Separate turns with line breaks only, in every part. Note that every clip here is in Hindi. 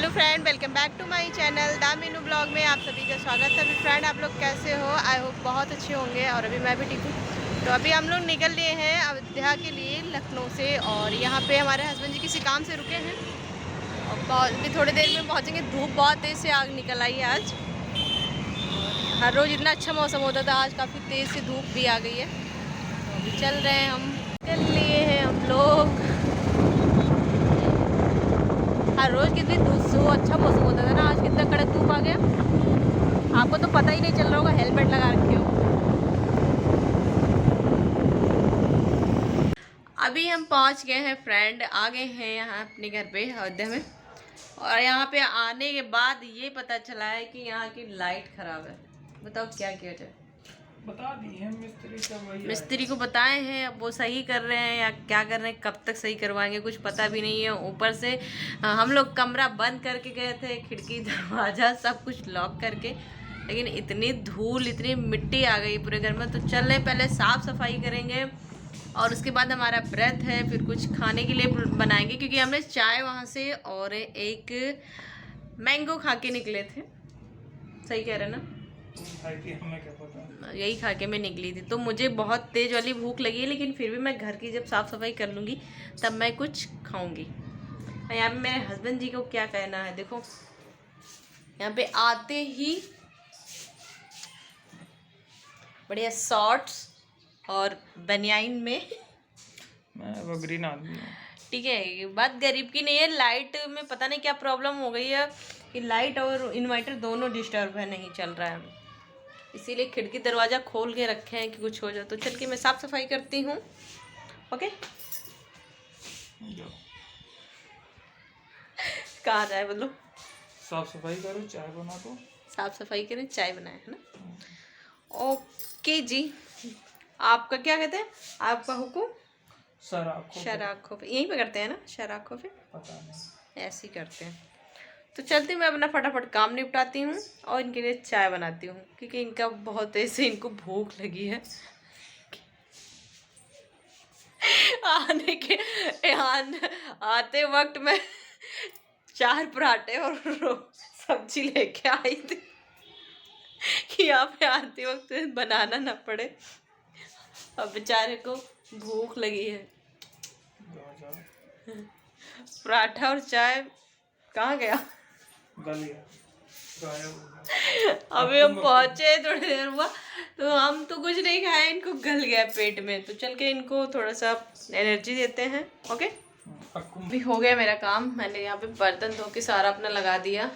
Hello friend, welcome back to my channel the Meenu blog में आप सभी का स्वागत है। अभी फ्रेंड आप लोग कैसे हो? आई होप बहुत अच्छे होंगे। और अभी मैं भी ठीक हूँ। तो अभी हम लोग निकल लिए हैं अयोध्या के लिए लखनऊ से, और यहाँ पे हमारे हस्बैंड जी किसी काम से रुके हैं और अभी थोड़ी देर में पहुँचेंगे। धूप बहुत तेज़ से आग निकल आई है आज। हर रोज़ इतना अच्छा मौसम होता था, आज काफ़ी तेज़ से धूप भी आ गई है। तो अभी चल रहे हैं, हम चल लिए हैं हम लोग। हर रोज़ कितनी धूप अच्छा मौसम होता था ना, आज कितना कड़क धूप आ गया। आपको तो पता ही नहीं चल रहा होगा, हेलमेट लगा रखे हो। अभी हम पहुंच गए हैं फ्रेंड, आ गए हैं यहाँ अपने घर पे अयोध्या में। और यहाँ पे आने के बाद ये पता चला है कि यहाँ की लाइट ख़राब है। बताओ क्या किया जाए।
बता दिए हैं मिस्त्री सब, वही
मिस्त्री को बताए हैं, अब वो सही कर रहे हैं या क्या कर रहे हैं, कब तक सही करवाएंगे कुछ पता भी नहीं है। ऊपर से हम लोग कमरा बंद करके गए थे, खिड़की दरवाज़ा सब कुछ लॉक करके, लेकिन इतनी धूल इतनी मिट्टी आ गई पूरे घर में। तो चल रहे पहले साफ़ सफाई करेंगे और उसके बाद हमारा व्रत है, फिर कुछ खाने के लिए बनाएंगे, क्योंकि हमने चाय वहाँ से और एक मैंगो खा के निकले थे। सही कह रहे ना?
हमें क्या पता।
यही खा के मैं निकली थी। तो मुझे बहुत तेज़ वाली भूख लगी है, लेकिन फिर भी मैं घर की जब साफ़ सफाई कर लूँगी तब मैं कुछ खाऊंगी। यहाँ पे मेरे हस्बैंड जी को क्या कहना है, देखो यहाँ पे आते ही बढ़िया शॉर्ट्स और बनियाइन में।
मैं वो ग्रीन आदमी हूँ।
ठीक है, ये बात गरीब की नहीं है। लाइट में पता नहीं क्या प्रॉब्लम हो गई है कि लाइट और इन्वर्टर दोनों डिस्टर्ब है, नहीं चल रहा है। इसीलिए खिड़की दरवाज़ा खोल के रखे हैं कि कुछ हो जाए। तो चल के मैं साफ़ सफाई करती हूँ। ओके, कहाँ जाए बोलो?
साफ सफाई करो, चाय बना दो।
साफ़ सफाई करें, चाय बनाए, है ना? ओके जी। आपका क्या कहते हैं, आपका हुक्म? शराखों पे यहीं पे करते हैं ना, शराखों पे
पता नहीं,
ऐसे ही करते हैं। तो चलते मैं अपना फटाफट काम निपटाती हूँ और इनके लिए चाय बनाती हूँ, क्योंकि इनका बहुत ऐसे इनको भूख लगी है। आते वक्त मैं 4 पराठे और सब्जी लेके आई थी कि यहाँ पे आते वक्त बनाना ना पड़े। अब बेचारे को भूख लगी है। पराठा और चाय कहाँ गया?
गल गया,
अभी हम पहुंचे थोड़ी देर हुआ, तो हम तो कुछ नहीं खाए, इनको गल गया पेट में। तो चल के इनको थोड़ा सा एनर्जी देते हैं। ओके, अभी हो गया मेरा काम। मैंने यहाँ पे बर्तन धो के सारा अपना लगा दिया।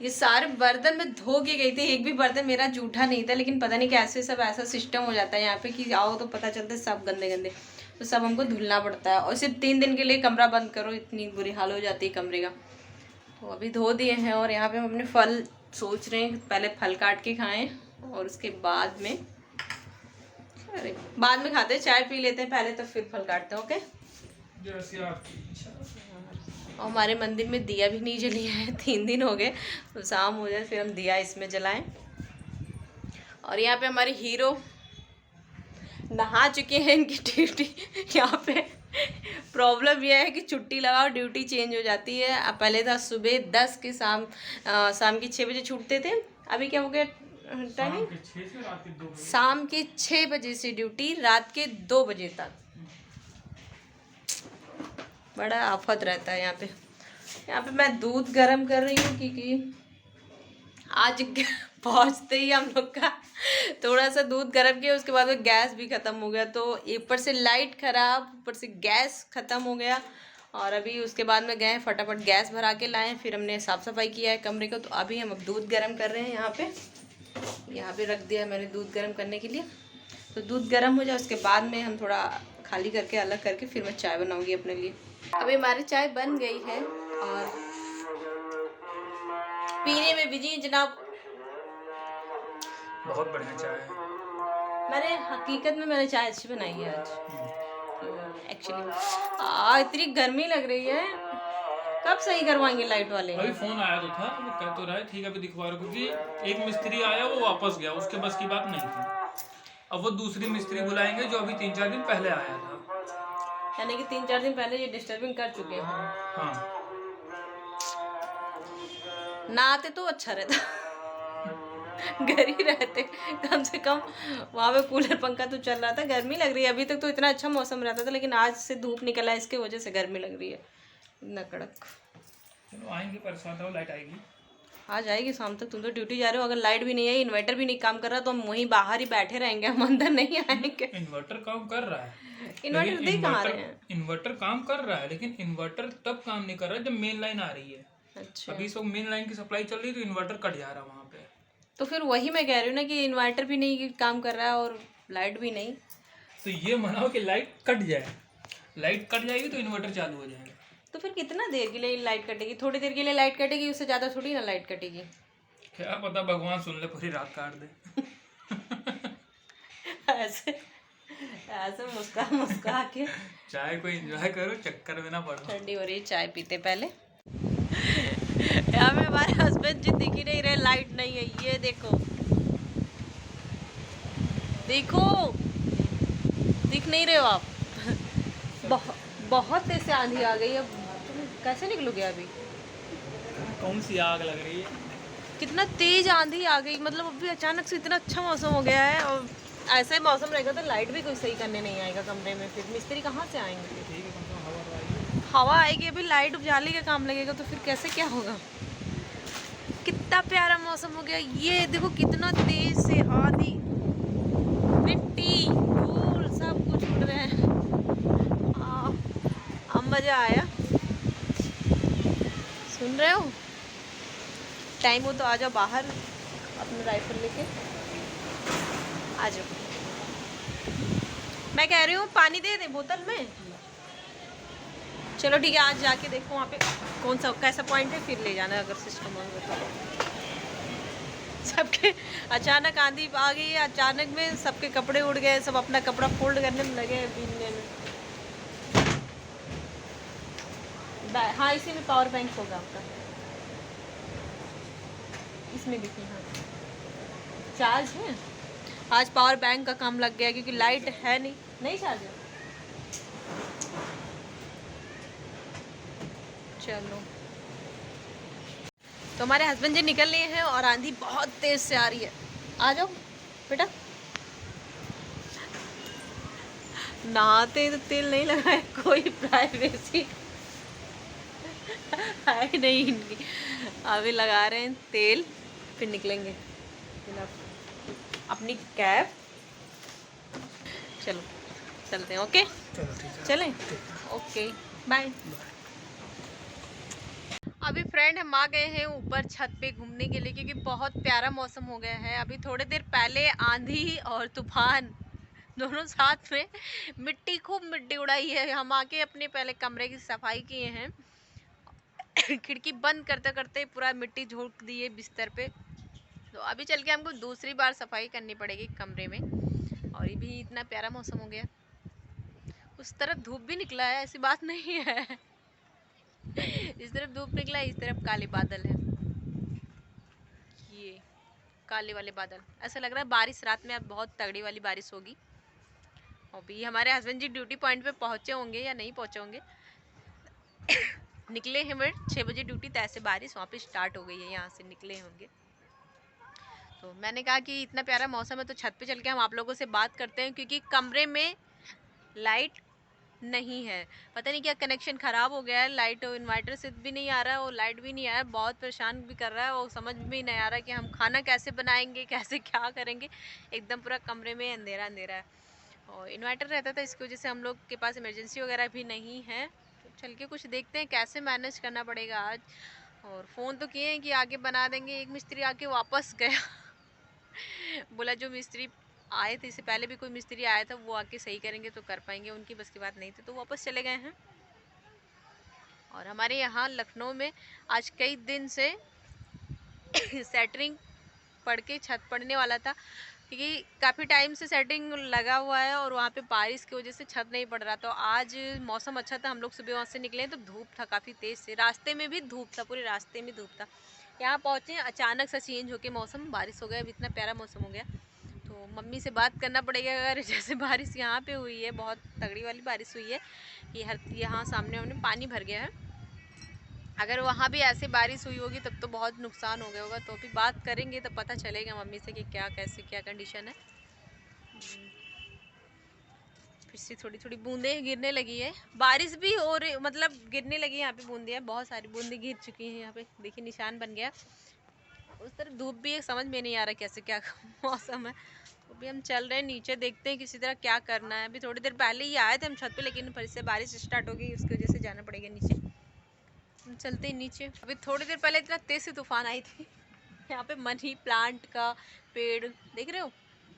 ये सारे बर्तन मैं धो के गई थी, एक भी बर्तन मेरा जूठा नहीं था, लेकिन पता नहीं कैसे सब ऐसा सिस्टम हो जाता है यहाँ पे कि आओ तो पता चलता है सब गंदे गंदे। तो सब हमको धुलना पड़ता है, और सिर्फ 3 दिन के लिए कमरा बंद करो, इतनी बुरी हाल हो जाती है कमरे का। तो अभी धो दिए हैं, और यहाँ पे हम अपने फल सोच रहे हैं पहले फल काट के खाएं और उसके बाद में, अरे बाद में खाते हैं, चाय पी लेते हैं पहले, तो फिर फल काटते हैं। ओके,
जैसी आपकी इच्छा।
और हमारे मंदिर में दिया भी नहीं जली है, 3 दिन हो गए। तो शाम हो जाए फिर हम दिया इसमें जलाएं। और यहाँ पे हमारे हीरो नहा चुके हैं, इनकी ड्यूटी यहाँ पे प्रॉब्लम यह है कि छुट्टी लगाओ ड्यूटी चेंज हो जाती है। अब पहले था सुबह 10 के शाम के 6 बजे छूटते थे, अभी क्या हो गया टाइमिंग? शाम के 6 बजे से ड्यूटी रात के 2 बजे तक। बड़ा आफत रहता है यहाँ पे। यहाँ पे मैं दूध गर्म कर रही हूँ, क्योंकि आज पहुँचते ही हम लोग का थोड़ा सा दूध गर्म किया, उसके बाद में गैस भी ख़त्म हो गया। तो ऊपर से लाइट ख़राब, ऊपर से गैस ख़त्म हो गया। और अभी उसके बाद में गए फटाफट गैस भरा के लाएँ, फिर हमने साफ़ सफाई किया है कमरे को। तो अभी हम अब दूध गर्म कर रहे हैं। यहाँ पे रख दिया मैंने दूध गर्म करने के लिए। तो दूध गर्म हो जाए, उसके बाद में हम थोड़ा खाली करके अलग करके फिर मैं चाय बनाऊँगी अपने लिए। अभी हमारी चाय बन गई है और पीने में बिजी जनाब।
बहुत बढ़िया चाय है।
मैंने हकीकत में मैंने चाय अच्छी बनाई है आज एक्चुअली। इतनी गर्मी लग रही है, कब सही करवाएंगे लाइट वाले?
अभी फोन आया तो था, वो कह तो रहा है ठीक है अभी दिखवा रहा, क्योंकि एक मिस्त्री आया वो वापस गया, उसके बस की बात नहीं थी। अब वो दूसरी मिस्त्री बुलाएंगे जो अभी 3-4 दिन पहले आया था।
यानी कि 3-4 दिन पहले ये डिस्टर्बिंग कर चुके हैं।
हाँ,
ना आते तो अच्छा रहता, घर ही रहते कम से कम। वहाँ पे कूलर पंखा तो चल रहा था, गर्मी लग रही है। अभी तक तो इतना अच्छा मौसम रहता था, लेकिन आज से धूप निकला है, इसके वजह से गर्मी लग रही है इतना कड़क।
चलो आएंगे, परसों आता लाइट आएगी।
आ जाएगी शाम तक। तुम तो ड्यूटी जा रहे हो, अगर लाइट भी नहीं आई, इन्वर्टर भी नहीं काम कर रहा, तो हम वहीं बाहर ही बैठे रहेंगे, हम अंदर नहीं आएंगे।
इन्वर्टर काम कर रहा है,
इन्वर्टर
लेकिन
दे कहाँ रहे हैं?
इन्वर्टर काम कर रहा है, लेकिन इन्वर्टर तब काम नहीं कर रहा है जब मेन लाइन आ रही है।
अच्छा,
अभी इस वक्त मेन लाइन की सप्लाई चल रही है तो इन्वर्टर कट जा रहा है वहाँ पे।
तो फिर वही मैं कह रही हूँ ना कि इन्वर्टर भी नहीं काम कर रहा है और लाइट भी नहीं।
तो ये मनाओ कि लाइट कट जाए, लाइट कट जाएगी तो इन्वर्टर चालू हो जाएगा।
तो फिर कितना देर के लिए लाइट कटेगी? थोड़ी देर के लिए लाइट कटेगी, उससे ज़्यादा थोड़ी ना लाइट कटेगी।
क्या पता भगवान सुन ले, पूरी रात काट दे।
ऐसे ऐसे मुस्कुरा मुस्कुरा के।
चाय को एंजॉय करो, चक्कर में ना पड़ो।
ठंडी हो रही है, चाय पीते पहले। यहाँ पे हमारे हस्बैंड जी दिख ही नहीं रहे, लाइट नहीं है। ये देखो देखो, दिख नहीं रहे हो आप। बहुत तेज से आंधी आ गई है। तुम कैसे निकलोगे अभी?
कौन सी आग लग रही है?
कितना तेज आंधी आ गई, मतलब अभी अचानक से इतना अच्छा मौसम हो गया है। और ऐसा ही मौसम रहेगा तो लाइट भी कोई सही करने नहीं आएगा कमरे में, फिर मिस्त्री कहाँ से आएंगे?
ठीक है, कम से कम हवा तो आएगी।
हवा आएगी, अभी लाइट उजाले का काम लगेगा तो फिर कैसे क्या होगा? कितना प्यारा मौसम हो गया। ये देखो कितना तेज से आंधी, मिट्टी धूल सब कुछ उड़ रहे हैं। अब मजा आया। सुन रहे हो? टाइम हो तो आ जाओ बाहर, अपना राइफल लेके आ जाओ। मैं कह रही हूँ पानी दे दे बोतल में। चलो ठीक है, आज जाके देखो वहाँ पे कौन सा कैसा पॉइंट है, फिर ले जाना अगर सिस्टम हो तो। सबके अचानक आंधी आ गई है, अचानक में सबके कपड़े उड़ गए, सब अपना कपड़ा फोल्ड करने में लगे, बीनने में। हाँ, इसी में पावर बैंक होगा आपका, इसमें देखिए। हाँ, चार्ज है। आज पावर बैंक का काम लग गया क्योंकि लाइट है नहीं चार्ज है। चलो, तो हमारे हस्बैंड जी निकल लिए हैं और आंधी बहुत तेज से आ रही है। आ जाओ बेटा। नहाते तो तेल नहीं लगाए, कोई प्राइवेसी है नहीं इनकी। अभी लगा रहे हैं तेल, फिर निकलेंगे अपनी कैब। चलो चलते हैं। ओके,
चलो ठीक है,
चलें। Okay, bye. अभी फ्रेंड हम आ गए हैं ऊपर छत पे घूमने के लिए, क्योंकि बहुत प्यारा मौसम हो गया है। अभी थोड़ी देर पहले आंधी और तूफान दोनों साथ में, मिट्टी खूब मिट्टी उड़ाई है। हम आके अपने पहले कमरे की सफाई किए हैं, खिड़की बंद करते करते पूरा मिट्टी झोंक दी है बिस्तर पे। तो अभी चल के हमको दूसरी बार सफाई करनी पड़ेगी कमरे में। और ये भी इतना प्यारा मौसम हो गया। उस तरफ धूप भी निकला है, ऐसी बात नहीं है। इस तरफ धूप निकला है, इस तरफ काले बादल है। ये काले वाले बादल, ऐसा लग रहा है बारिश रात में अब बहुत तगड़ी वाली बारिश होगी। अभी हमारे हस्बैंड जी ड्यूटी पॉइंट पे पहुंचे होंगे या नहीं पहुंचे होंगे। निकले हैं मेरे 6 बजे ड्यूटी, तो ऐसे बारिश वहाँ पे स्टार्ट हो गई है, यहाँ से निकले होंगे। तो मैंने कहा कि इतना प्यारा मौसम है तो छत पे चल के हम आप लोगों से बात करते हैं, क्योंकि कमरे में लाइट नहीं है। पता नहीं क्या कनेक्शन ख़राब हो गया है, लाइट इन्वर्टर से भी नहीं आ रहा है और लाइट भी नहीं आ रहा है। बहुत परेशान भी कर रहा है, और समझ भी नहीं आ रहा कि हम खाना कैसे बनाएंगे, कैसे क्या करेंगे। एकदम पूरा कमरे में अंधेरा अंधेरा है। और इन्वर्टर रहता था, इसकी वजह से हम लोग के पास इमरजेंसी वगैरह भी नहीं है। तो चल के कुछ देखते हैं कैसे मैनेज करना पड़ेगा आज। और फ़ोन तो किए हैं कि आगे बना देंगे, एक मिस्त्री आके वापस गया। बोला जो मिस्त्री आए थे, इससे पहले भी कोई मिस्त्री आया था, वो आके सही करेंगे तो कर पाएंगे, उनकी बस की बात नहीं थी, तो वापस चले गए हैं। और हमारे यहाँ लखनऊ में आज कई दिन से सेटरिंग पड़ के छत पड़ने वाला था, क्योंकि काफ़ी टाइम से सेटिंग लगा हुआ है और वहाँ पे बारिश की वजह से छत नहीं पड़ रहा। तो आज मौसम अच्छा था, हम लोग सुबह वहाँ से निकले तो धूप था काफ़ी तेज़ से, रास्ते में भी धूप था, पूरे रास्ते में धूप था। यहाँ पहुँचे अचानक से चेंज होके मौसम, बारिश हो गया, अब इतना प्यारा मौसम हो गया। तो मम्मी से बात करना पड़ेगा, अगर जैसे बारिश यहाँ पे हुई है, बहुत तगड़ी वाली बारिश हुई है, ये यहाँ सामने हमने पानी भर गया है। अगर वहाँ भी ऐसे बारिश हुई होगी तब तो बहुत नुकसान हो गया होगा। तो अभी बात करेंगे तो पता चलेगा मम्मी से कि क्या कैसे क्या कंडीशन है। फिर से थोड़ी थोड़ी बूंदें गिरने लगी है, बारिश भी हो रही, मतलब गिरने लगी है। यहाँ पे बूंदे हैं, बहुत सारी बूंदें गिर चुकी हैं। यहाँ पे देखिए निशान बन गया। उस तरफ धूप भी है, समझ में नहीं आ रहा कैसे क्या मौसम है। तो अभी हम चल रहे हैं नीचे, देखते हैं किसी तरह क्या करना है। अभी थोड़ी देर पहले ही आए थे हम छत पे, लेकिन फिर से बारिश स्टार्ट हो गई, उसकी वजह से जाना पड़ेगा नीचे। हम चलते हैं नीचे। अभी थोड़ी देर पहले इतना तेज से तूफान आई थी। यहाँ पे मनी प्लांट का पेड़ देख रहे हो,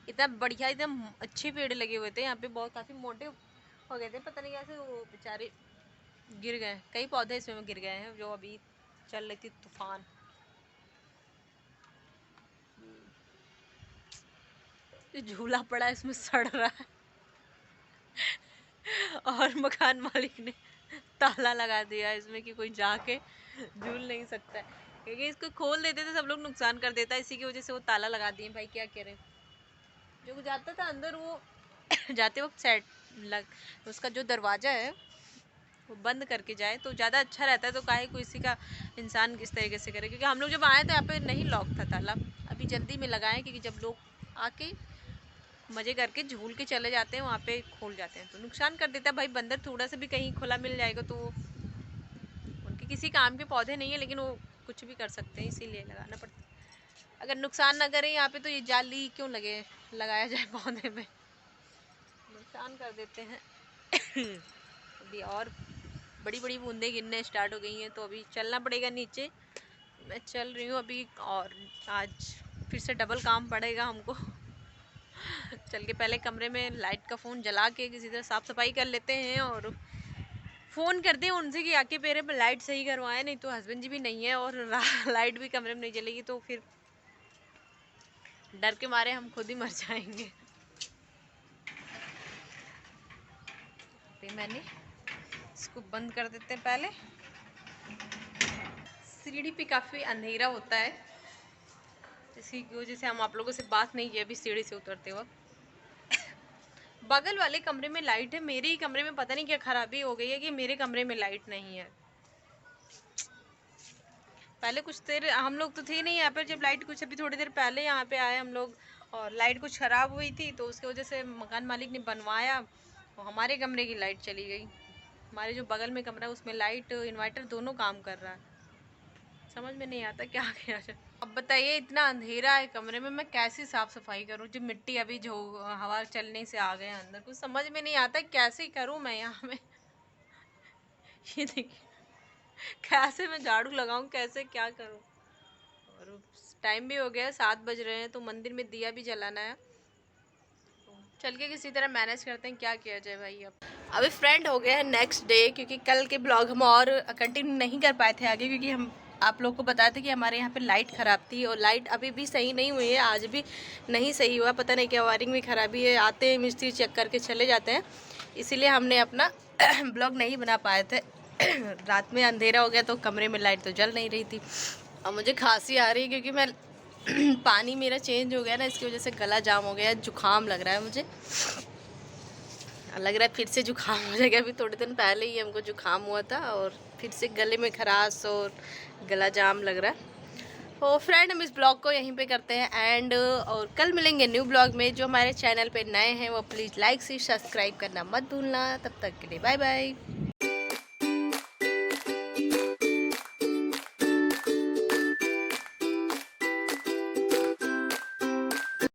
इतना बढ़िया, एकदम अच्छे पेड़ लगे हुए थे यहाँ पे, बहुत काफ़ी मोटे हो गए थे। पता नहीं कैसे वो बेचारे गिर गए, कई पौधे इसमें गिर गए हैं जो अभी चल रही थी तूफान। झूला पड़ा इसमें सड़ रहा है और मकान मालिक ने ताला लगा दिया इसमें कि कोई जाके झूल नहीं सकता है, क्योंकि इसको खोल देते तो सब लोग नुकसान कर देता है। इसी की वजह से वो ताला लगा दिए। भाई क्या कह रहे हैं, जो जाता था अंदर वो जाते वक्त सेट लग, उसका जो दरवाज़ा है वो बंद करके जाए तो ज़्यादा अच्छा रहता है। तो काहे को इसी का इंसान किस तरीके से करे, क्योंकि हम लोग जब आए तो यहाँ पे नहीं लॉक था ताला। अभी जल्दी में लगाएं, क्योंकि जब लोग आके मज़े करके झूल के चले जाते हैं वहाँ पे खोल जाते हैं तो नुकसान कर देता है। भाई बंदर थोड़ा सा भी कहीं खुला मिल जाएगा तो उनके किसी काम के पौधे नहीं है, लेकिन वो कुछ भी कर सकते हैं, इसीलिए लगाना पड़ता है। अगर नुकसान ना करें यहाँ पे तो ये जाली क्यों लगाया जाए पौधे में, नुकसान कर देते हैं। अभी और बड़ी बड़ी बूंदें गिरने स्टार्ट हो गई हैं, तो अभी चलना पड़ेगा नीचे। मैं चल रही हूँ अभी, और आज फिर से डबल काम पड़ेगा हमको। चल के पहले कमरे में लाइट का फ़ोन जला के किसी तरह साफ़ सफाई कर लेते हैं, और फ़ोन करते हैं उनसे कि आके पेरे पे लाइट सही करवाएं, नहीं तो हस्बैंड जी भी नहीं है और लाइट भी कमरे में नहीं जलेगी तो फिर डर के मारे हम खुद ही मर जाएंगे। फिर मैंने इसको बंद कर देते हैं पहले। सीढ़ी पे काफ़ी अंधेरा होता है, इसी की वजह से हम आप लोगों से बात नहीं की अभी सीढ़ी से उतरते वक्त। बगल वाले कमरे में लाइट है, मेरे ही कमरे में पता नहीं क्या खराबी हो गई है कि मेरे कमरे में लाइट नहीं है। पहले कुछ देर हम लोग तो थे नहीं यहाँ पर जब लाइट, कुछ अभी थोड़ी देर पहले यहाँ पे आए हम लोग, और लाइट कुछ ख़राब हुई थी तो उसकी वजह से मकान मालिक ने बनवाया और हमारे कमरे की लाइट चली गई। हमारे जो बगल में कमरा है उसमें लाइट इन्वर्टर दोनों काम कर रहा है, समझ में नहीं आता क्या किया जाए। अब बताइए इतना अंधेरा है कमरे में, मैं कैसे साफ़ सफाई करूँ। जो मिट्टी अभी जो हवा चलने से आ गए अंदर, कुछ समझ में नहीं आता कैसे करूँ मैं यहाँ में। ये देखिए कैसे मैं झाड़ू लगाऊं, कैसे क्या करूं। और टाइम भी हो गया, 7 बज रहे हैं, तो मंदिर में दिया भी जलाना है। तो चल के किसी तरह मैनेज करते हैं, क्या किया जाए भाई। अब अभी फ्रेंड हो गया है नेक्स्ट डे, क्योंकि कल के ब्लॉग हम और कंटिन्यू नहीं कर पाए थे आगे, क्योंकि हम आप लोग को बताए थे कि हमारे यहाँ पे लाइट ख़राब थी, और लाइट अभी भी सही नहीं हुई है, आज भी नहीं सही हुआ। पता नहीं क्या वायरिंग में ख़राबी है, आते हैं मिस्त्री चेक करके चले जाते हैं, इसीलिए हमने अपना ब्लॉग नहीं बना पाए थे। रात में अंधेरा हो गया तो कमरे में लाइट तो जल नहीं रही थी। और मुझे खांसी आ रही है क्योंकि मैं पानी मेरा चेंज हो गया ना, इसकी वजह से गला जाम हो गया है, जुकाम लग रहा है मुझे, लग रहा है फिर से जुकाम हो जाएगा। अभी थोड़े दिन पहले ही हमको जुकाम हुआ था और फिर से गले में खराश और गला जाम लग रहा है। तो फ्रेंड हम इस ब्लॉग को यहीं पे करते हैं एंड, और कल मिलेंगे न्यू ब्लॉग में। जो हमारे चैनल पे नए हैं वो प्लीज़ लाइक से सब्सक्राइब करना मत भूलना। तब तक के लिए बाय बाय।